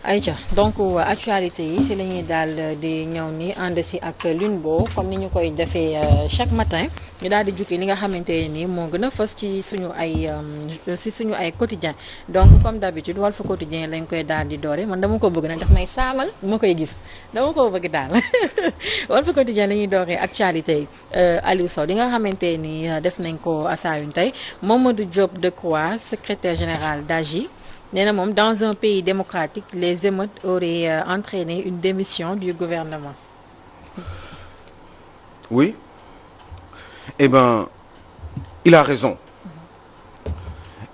ayca donc actualité yi si la ñuy daal di ñëw ni ànd si ak Lune Bo comme ni ñu koy defee chaque matin ñu daal di jukki li nga xamante ni moo gën a fës ci suñu ay quotidien donc comme d'habitude Walf Quotidien lañ koy daal di doore man dama ko bëgg nag daf may saamal ma koy gis dama ko bëgg daal Walf Quotidien la ñuy dooree actualité yi Aliou Sow li nga xamante ni def nañ ko asaayun tey Mamadou Diop Decroix secrétaire général d'AGI nee na moom dans un pays démocratique les émeutes auraient entraîné une démission du gouvernement. Oui. Eh ben, il a raison.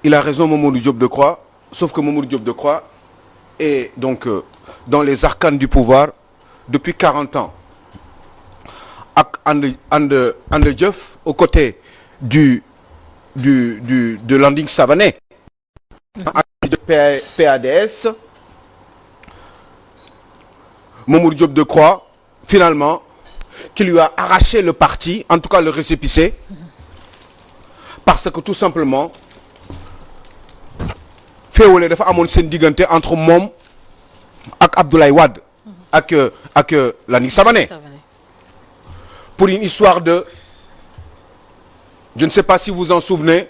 Il a raison Mamadou Diop Decroix, sauf que Mamadou Diop Decroix est donc dans les arcanes du pouvoir depuis 40 ans. Ak ànd jëf aux côtés de Landing Savané. De PADS, Mamadou Diop Decroix, finalement, qui lui a arraché le parti, en tout cas le récépissé, parce que tout simplement, féewale dafa amoon seen diggante entre moom ak Abdoulaye Wade, ak Landing Savané, pour une histoire de, je ne sais pas si vous en souvenez.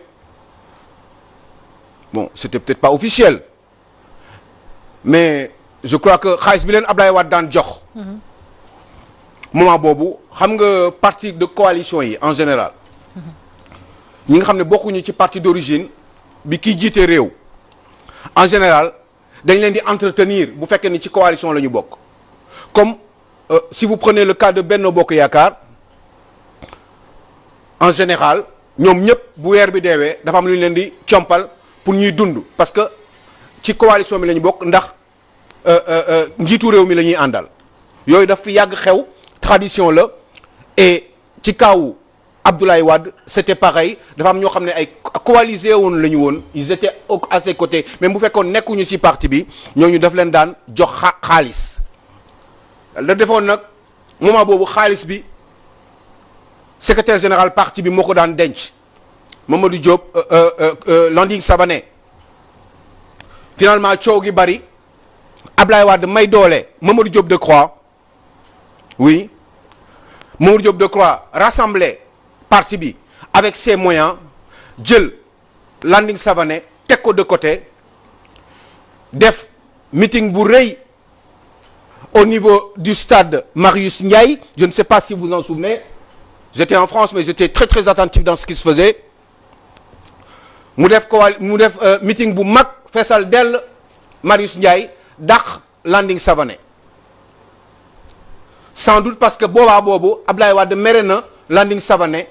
Bon, c'était peut-être pas officiel mais je crois que xaalis bi leen Abdoulaye Wade daan jox moment boobu xam nga parti de coalition yi en général ñi nga xam ne bokkuñu ci parti d'origine bi kiy jiite réew en général dañ leen di entretenir bu fekkee ni ci coalition la ñu bokk comme si vous prenez le cas de Benno Bokk Yaakaar en général ñoom ñëpp bu weer bi deewee dafa am lu ñu leen di compal pour ñuy dund parce que ci coalition bi la ñu bokk ndax njiitu réew mi la ñuy àndal yooyu daf fi yàgg xew tradition la et ci kaw Abdoulaye Wade c'était pareil dafa am ñoo xam ne ay coalisé woon la ñu woon ils étaient à ses côtés même bu fekkoon nekkuñu ci parti bi ñooñu daf leen daan jox xaalis la defoon nag moment boobu xaalis bi secrétaire général parti bi moo ko daan denc Mamadou Diop Landing Savané finalement coow gi bari Abdoulaye Wade may doole Mamadou Diop Decroix oui Mamadou Diop Decroix rassemblé parti bi avec ses moyens jël Landing Savané teg ko de côté def meeting bu rëy au niveau du stade Marius Ndiaye je ne sais pas si vous en souvenez j'étais en France mais j'étais très très attentif dans ce qui se faisait mu def meeting bu mag feesal dell Marius Ndiaye dàq Landing Savané sans doute parce que boobaa boobu Abdoulaye Wade mere na Landing Savané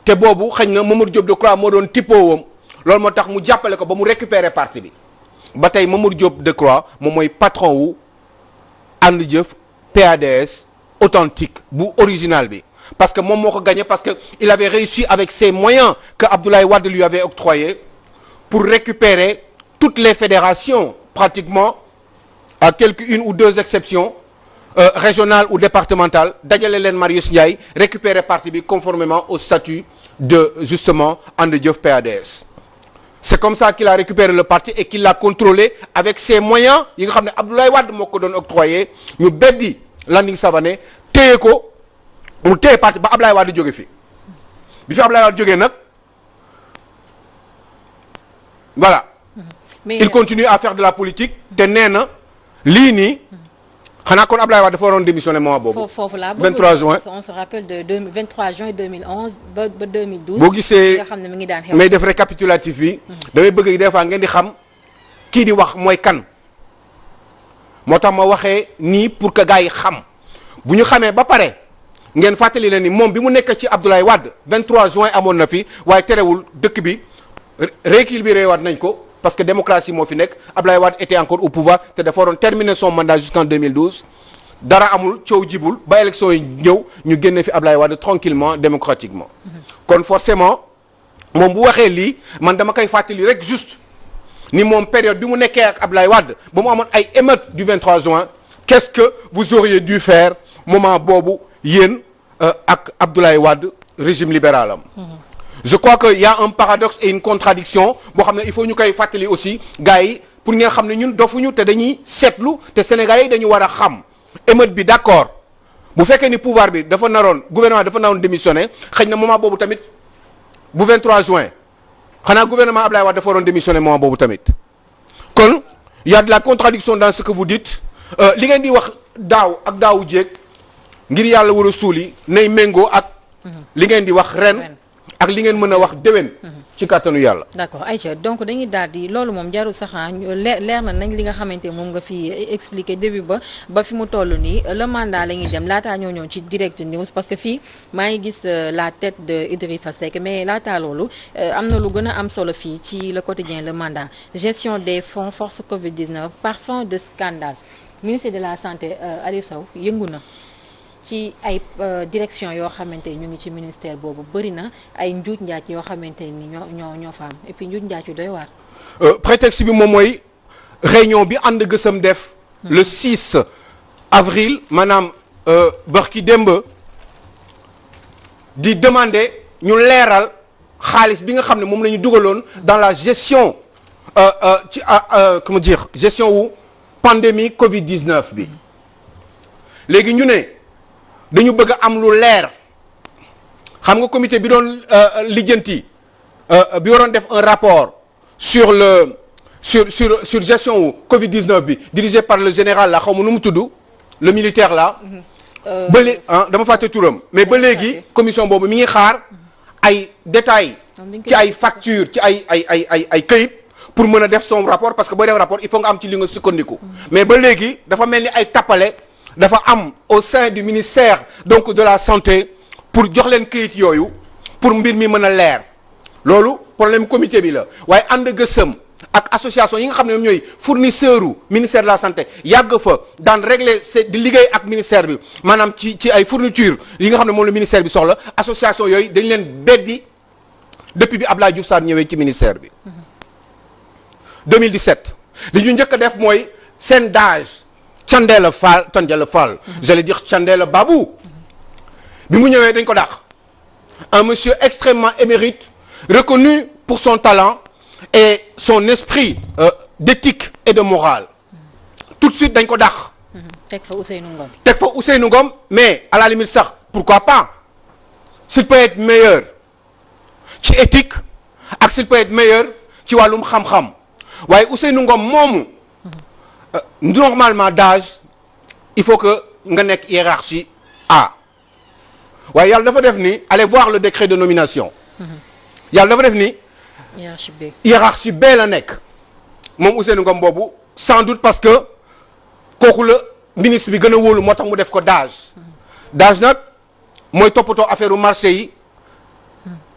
te boobu xëy na Mamadou Diop Decroix moo doon tippoowam loolu moo tax mu jàppale ko ba mu récupérer parti bi ba tey Mamadou Diop Decroix moom mooy patron wu ànd jëf PADS authentique bu original bi parce que moom moo ko gagné parce que il avait réussi avec ses moyens que Abdoulaye Wade lui avait octroyés pour récupérer toutes les fédérations pratiquement à une ou deux exceptions régionales ou départementales dajale leen Marius Ndiaye récupérer parti bi conformément au statut de justement And Jëf PADS c'est comme ça qu'il a récupéré le parti et qu'il l'a contrôlé avec ses moyens yi nga xam ne Abdoulaye Wade moo ko doon octroyé ñu beddi Landing Savané téye ko mu téye parti ba Abdoulaye Wade jóge fi bi fi Abdoulaye Wade jógee nag voilà mais il continue à faire de la politique te nee na lii nii xanaa kon Abdoulaye Wade dafa waroon démissionner moment boobu. foofu la 23 juin on se rappelle de 23 juin 2011 ba 2012. boo gisee nga xam ne mi ngi daan xew. may def récapitulatif bi. damay bëgg des fois ngeen di xam kii di wax mooy kan. moo tax ma waxee nii pour que gars yi xam bu ñu xamee ba pare ngeen fàttali leen ni moom bi mu nekk ci Abdoulaye Wade 23 juin amoon na fi waaye terewul dëkk bi rééquilibré waat nañ ko. parce que démocratie moo fi nekk Abdoulaye Wade était encore au pouvoir te dafa waroon terminer son mandat jusqu'en 2012 dara amul coow jibul ba élection yi ñëw ñu génne fi Abdoulaye Wade tranquillement démocratiquement kon forcément moom bu waxee lii man dama koy fàttali rek juste ni moom période bi mu nekkee ak Abdoulaye Wade ba mu amoon ay émeutes du 23 juin qu'est-ce que vous auriez dû faire moment boobu yéen ak Abdoulaye Wade régime libéral am je crois que y a un paradoxe et une contradiction boo xam ne il faut ñu koy fàttali aussi gars yi pour ngeen xam ne ñun dofuñu te dañuy seetlu te Sénégalais yi dañu war a xam émeute bi d'accord bu fekkee ni pouvoir bi dafa naroon gouvernement dafa naroon démissionner xëy na moment boobu tamit bu 23 juin xanaa gouvernement Ablaye Wade dafa waroon démissionner moment boobu tamit kon y a de la contradiction dans ce que vous dites li ngeen di wax daaw ak daawu jéeg ngir yàlla war a suuli nay méngoo ak li ngeen di wax ren ak li ngeen mën a wax déwén ci kàttanu yàlla. d'accord Aïcha donc dañuy daal di loolu moom jarul saxaa leer na nañ li nga xamante moom nga fi expliquer début ba fi mu toll nii le mandat la ñuy dem laataa ñoo ñëw ci direct news parce que fii maa ngi gis la tête de Idrissa Seck mais laataa loolu am na lu gën a am solo fii ci le quotidien le mandat gestion des fonds force Covid-19 parfum de scandale ministre de la santé Aliou Sow yëngu na. ci ay direction yoo xamante ñu ngi ci ministère boobu bëri na ay njuuj njaaj yoo xamante ni ñoo fa am et puis njuuj njaaj yu doy waar. prétexte bi moom mooy réunion bi ànd gësam def. le 6 avril maanaam barki démb di demander ñu leeral xaalis bi nga xam ne moom la ñu dugaloon dans la gestion ci comment dire gestion wu pandémie Covid-19 bi léegi ñu ne. dañu bëgg a am lu leer xam nga comité bi doon lijjanti bi waroon def un rapport sur gestion wu Covid-19 bi dirigé par le général la xaw ma nu mu tudd le militaire là. ba léegi dama fàtte turam mais ba léegi commission boobu mi ngi xaar ay détails ci ay factures ci ay këyit pour mën a def son rapport parce que booy def rapport il faut nga am ci li nga sukkandiku mais ba léegi dafa mel ni ay tappale dafa am au sein du ministère donc de la santé pour jox leen këyit yooyu pour mbir mi mën a leer loolu problème comité bi la waaye ànd gësëm ak association yi nga xam ne ñoom ñooy fournisseur u ministère de la santé yàgg fa daan régler di liggéey ak ministère bi maanaam ci ay fourniture yi nga xam ne moom la ministère bi soxla association yooyu dañ leen beddi depuis bi Abdoulaye Diouf Sarr ñëwee ci ministère bi 2017 li ñu njëkk a def mooy seen DAGE Thiendella Fall j'allais dire Thiendella Babou bi mu ñëwee dañ ko dàq un monsieur extrêmement émérite reconnu pour son talent et son esprit d'éthique et de morale tout de suite dañ ko dàq teg fa Ousseynou Ngom mais à la limite sax pourquoi pas s'il peut être meilleur ci éthique ak s'il peut être meilleur ci wàllum xam-xam waaye Ousseynou Ngom moomu normalement d'âge il faut que nga nekk hiérarchie A waaye yàlla dafa def ni allez voir le décret de nomination yàlla dafa def ni hiérarchie B la nekk moom Ousseynou Ngom boobu sans doute parce que kooku la ministre bi gën a wóolu moo tax mu def ko d'âge nag mooy toppatoo affaire u marché yi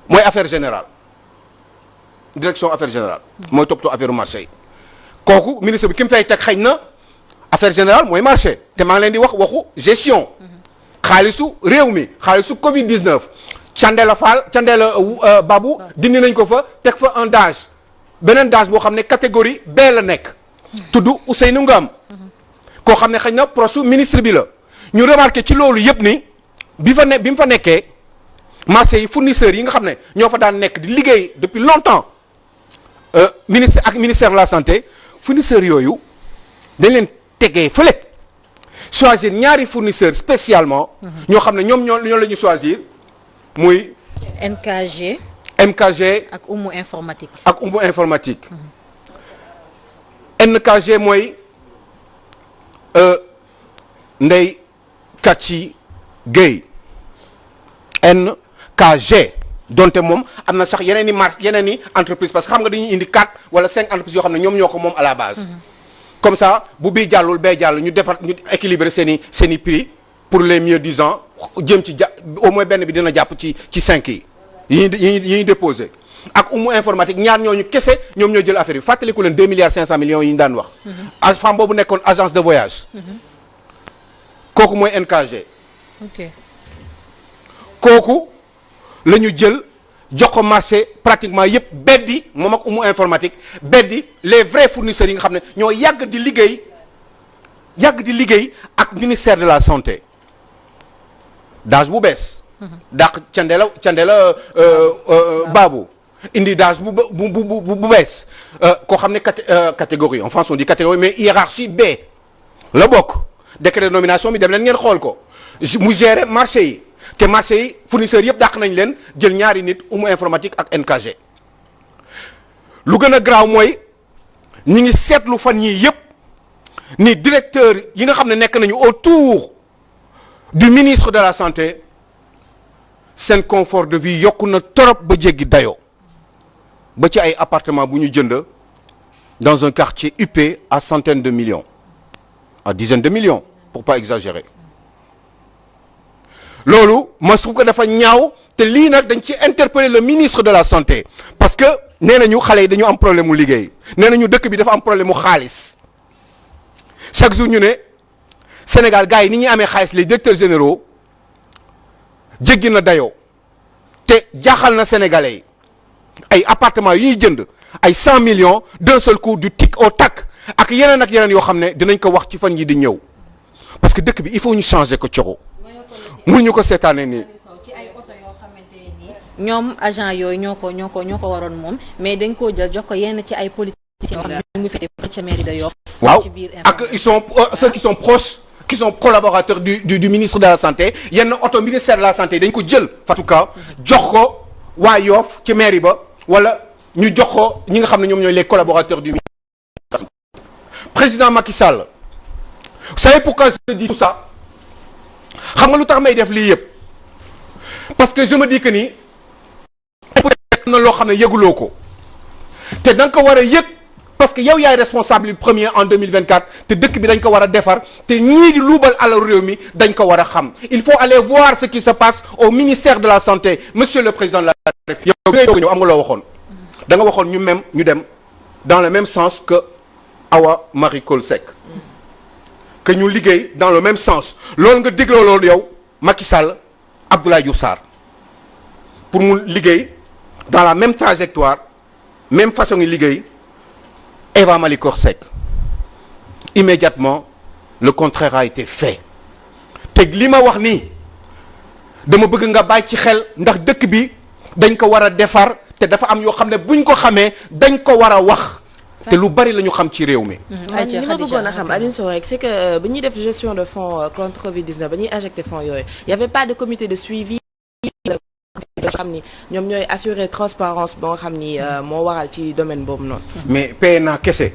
mooy affaire générale direction affaire générale mooy toppatoo affaire u marché yi kooku ministre bi ki mu fay teg xëy na affaire générale mooy marché te maa ngi leen di wax waxu gestion xaalisu réew mi xaalisu Covid-19 Thiendella Babou dindi nañ ko fa teg fa un DAGE beneen DAGE boo xam ne catégorie B la nekk tudd Ousseynou Ngom koo xam ne xëy na proche ministre bi la ñu remarqué ci loolu yëpp ni bi mu fa nekkee marché yi fournisseurs yi nga xam ne ñoo fa daan nekk di liggéey depuis longtemps ministère de la santé fournisseurs yooyu dañ leen tegee fële choisir ñaari fournisseurs spécialement ñoo xam ne ñoom ñoo la ñu choisir muy MKG ak Oumou informatique NKG mooy Ndeye Kachi Gueye NKG donte moom am na sax yeneen i entreprise parce que xam nga dañuy indi 4 wala 5 entreprises yoo xam ne ñoom ñoo ko moom à la base comme ça bu bii jàllul bee jàll ñu équilibrer seen i prix pour les mieux-disants jëm ci au moins benn bi dina jàpp ci 5 yi ñuy déposé ak Oumou informatique ñaar ñooñu kese ñoom ñoo jël affaire yi fàttaliku leen 2 milliards 500 millions yi ñu daan wax femme boobu nekkoon agence de voyage kooku mooy NKG kooku la ñu jël jox ko marché pratiquement yëpp beddi moom ak Oumou informatique beddi les vrais fournisseurs yi nga xam ne ñoo yàgg di liggéey ak ministère de la santé DAGE bu bees dàq Thiendella Babou indi d'âge bu bees koo xam ne catégorie en France on dit catégorie mais hiérarchie B la bokk décret de nomination bi dem leen ngeen xool ko mu gérer marché yi te marché yi fournisseurs yëpp dàq nañ leen jël ñaari nit informatique ak NKG lu gën a graaw mooy ñi ngi seetlu fan yii yëpp ni directeur yi nga xam ne nekk nañu autour du ministre de la santé seen confort de vie yokku na torop ba jéggi dayoo ba ci ay appartement bu ñu jënd dans un quartier huppé à centaines de millions à dizaines de millions pour pas exagérer loolu ma su ko dafa ñaaw te lii nag dañ ci interpeller le ministre de la santé parce que nee nañu xale yi dañu am problème mu liggéey nee nañu dëkk bi dafa am problème mu xaalis chaque jour ñu ne Sénégal gars yi ni ñuy amee xaalis les directeurs généraux jéggi na dayoo te jaaxal na sénégalais yi ay appartements yi ñuy jënd ay 100 millions d'un seul coup du tic au tac ak yeneen yoo xam ne dinañ ko wax ci fan yi di ñëw parce que dëkk bi il faut ñu changer ko coro mënuñu ko seetaanee nii. ci ay oto yoo xamante ni ñoom agent yooyu ñoo ko waroon moom mais dañ koo jël jox ko yenn ci ay politiciens yoo xam ne ñu ngi fi ca mairie de Yoff. waaw ak ils sont ceux qui sont proches qui sont collaborateurs du ministre de la santé yenn oto ministère de la santé dañ ko jël en tout cas jox ko waa Yoff ci mairie ba wala ñu jox ko ñi nga xam ne ñoom ñooy les collaborateurs du ministre de la santé. Président Macky Sall vous savez pourquoi je dis tout ça xam nga lu tax may def lii yëpp parce que je me dis que ni peut-être na loo xam ne yëguloo ko te da nga ko war a yëg parce que yow yaay responsable premier en 2024 te dëkk bi dañ ko war a defar te ñii di luubal alalu réew mi dañ ko war a xam il faut aller voir ce qui se passe au ministère de la santé monsieur le président de la République yow ngay doog a ñëw am nga loo waxoon da nga waxoon ñu dem dans le même sens que Awa Marie Coll Seck que ñu liggéey dans le même sens loolu nga dégloo loolu yow Macky Sall Abdoulaye Diouf Sarr pour mu liggéey dans la même trajectoire même façon yi liggéey Eva Malicor Seck immédiatement le contraire a été fait te li ma wax nii dama bëgg nga bàyyi ci xel ndax dëkk bi dañ ko war a defar te dafa am yoo xam ne buñ ko xamee dañ ko war a wax te lu bari la ñu xam ci réew mi. li ma bëggoon a xam Alioune Sow rek c'est que bu ñuy def gestion de fonds contre Covid-19 ba ñuy injecté fonds yooyu y avait pas de comité de suivi yoo xam ni ñoom ñooy assurer transparence ba nga xam ni moo waral ci domaine boobu noonu. mais PNA kese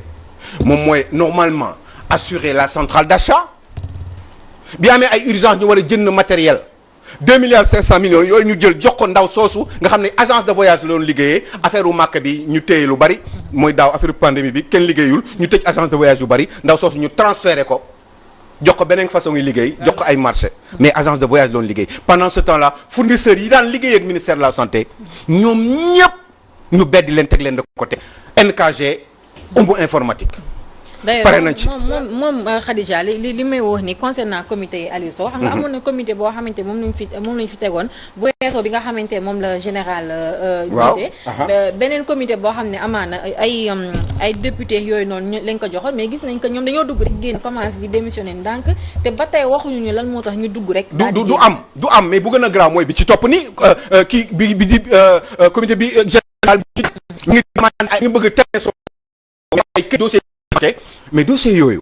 moom mooy normalement assurer la centrale d'achat bi amee ay urgence ñu war a jënd matériel 2 milliards 500 millions yooyu ñu jël jox ko ndaw soosu nga xam ne agence de voyage la doon liggéeyee affaire u màkk bi ñu téye lu bari mooy daaw affaire pandémie bi kenn liggéeyul ñu tëj agence de voyage yu bari ndaw soosu ñu transféré ko jox ko beneen façon yi liggéey jox ko ay marché mais agence de voyage doon liggéey pendant ce temps là fournisseurs yi daan liggéey ak ministère de la santé ñoom ñëpp ñu beddi leen teg leen de côté NKG informatique. pare nañ ci moom Khadija li may wax ni concernant comité yi Aliou Sow xam nga amoon na comité boo xamante moom lañ fi tegoon bu weesoo bi nga xamante moom la général jiite beneen comité boo xam ne amaana ay député yooyu noonu lañ ko joxoon mais gis nañ que ñoom dañoo dugg rek génn commencé di démissionner ndànk te ba tey waxuñu ñu lan moo tax ñu dugg rek du am mais bu gën a grave mooy bi ci topp ni kii bi di comité bi général bi ñu ngi bëgg a teg ay dossier mais dossier yooyu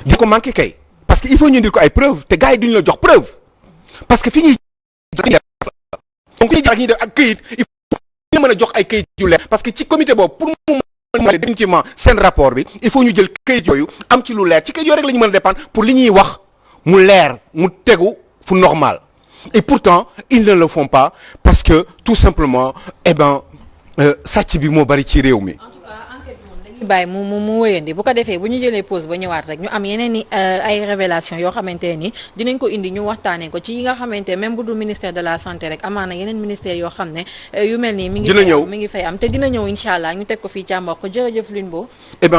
di ko manqué kay parce que il faut ñu indil ko ay preuve te gars yi duñu la jox preuve parce que fi ñuy donc fi ñuy jaar ñuy def ak këyit il faut ñu mën a jox ay këyit yu leer parce que ci comité boobu pour mu mën a définitivement seen rapport bi il faut ñu jël këyit yooyu am ci lu leer ci këyit yooyu rek la ñu mën a dépendre pour li ñuy wax mu leer mu tegu fu normal et pourtant ils ne le font pas parce que tout simplement sàcc bi moo bari ci réew mi. bàyyi mu wëyandi bu ko defee bu ñu jëlee pause ba ñëwaat rek ñu am yeneen ni ay révélation yoo xamante ni dinañ ko indi ñu waxtaanee ko ci yi nga xamante même bu dul ministère de la santé rek amaana yeneen ministère yoo xam ne yu mel nii mi ngi fay am te dina ñëw incha allah ñu teg ko fii càmbar ko jërëjëf Lune Bo.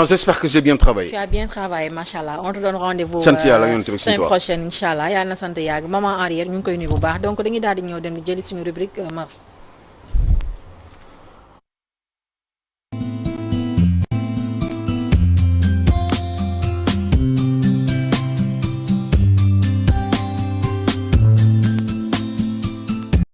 J'espère que j'ai bien travaillé. Tu as bien travaillé macha allah on te donne rendez-vous semaine prochaine incha allah yàlla na sant yàgg maman Henriette ñu ngi koy nuyu bu baax donc dañuy daal di ñëw dem di jëli suñu rubrique mars